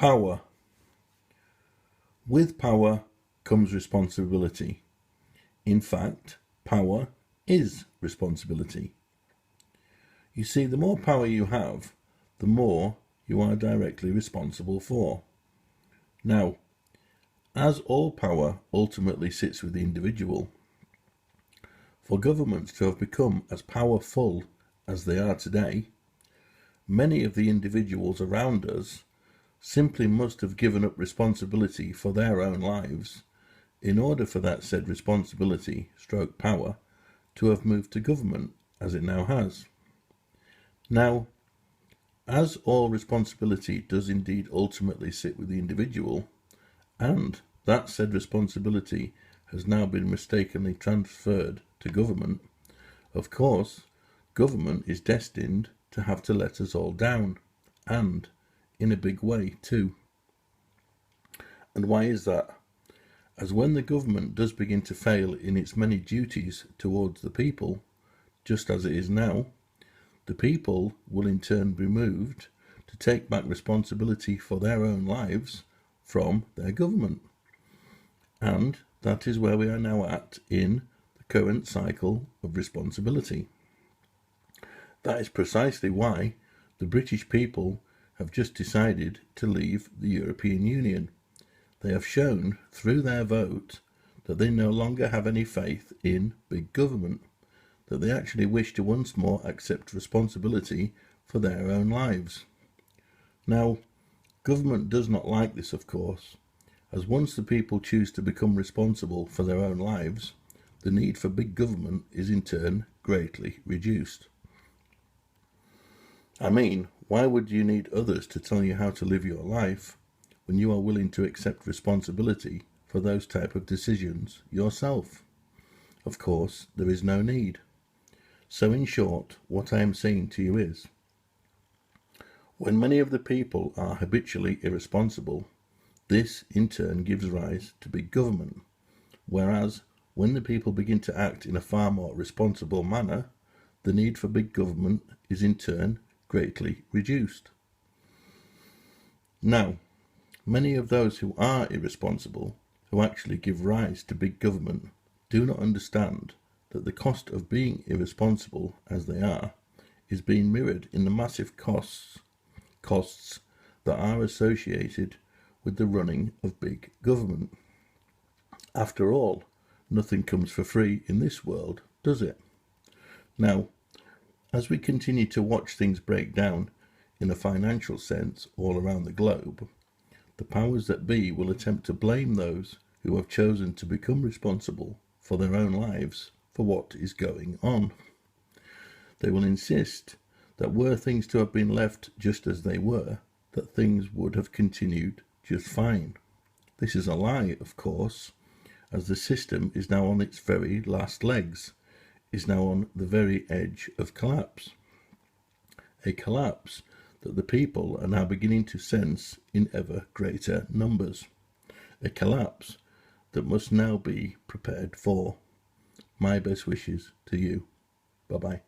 Power. With power comes responsibility. In fact, power is responsibility. You see, the more power you have, the more you are directly responsible for. Now, as all power ultimately sits with the individual, for governments to have become as powerful as they are today, many of the individuals around us simply must have given up responsibility for their own lives in order for that said responsibility stroke power to have moved to government as it now has. Now, as all responsibility does indeed ultimately sit with the individual, and that said responsibility has now been mistakenly transferred to government, of course, government is destined to have to let us all down, and in a big way too. And why is that? As when the government does begin to fail in its many duties towards the people, just as it is now, the people will in turn be moved to take back responsibility for their own lives from their government. And that is where we are now at in the current cycle of responsibility. That is precisely why the British people have just decided to leave the European Union. They have shown through their vote that they no longer have any faith in big government, that they actually wish to once more accept responsibility for their own lives. Now, government does not like this, of course, as once the people choose to become responsible for their own lives, the need for big government is in turn greatly reduced. I mean, why would you need others to tell you how to live your life when you are willing to accept responsibility for those type of decisions yourself? Of course, there is no need. So in short, what I am saying to you is, when many of the people are habitually irresponsible, this in turn gives rise to big government, whereas when the people begin to act in a far more responsible manner, the need for big government is in turn greatly reduced. Now, many of those who are irresponsible, who actually give rise to big government, do not understand that the cost of being irresponsible as they are is being mirrored in the massive costs that are associated with the running of big government. After all, nothing comes for free in this world, does it? Now, as we continue to watch things break down in a financial sense all around the globe, the powers that be will attempt to blame those who have chosen to become responsible for their own lives for what is going on. They will insist that were things to have been left just as they were, that things would have continued just fine. This is a lie, of course, as the system is now on its very last legs, is now on the very edge of collapse. A collapse that the people are now beginning to sense in ever greater numbers. A collapse that must now be prepared for. My best wishes to you. Bye-bye.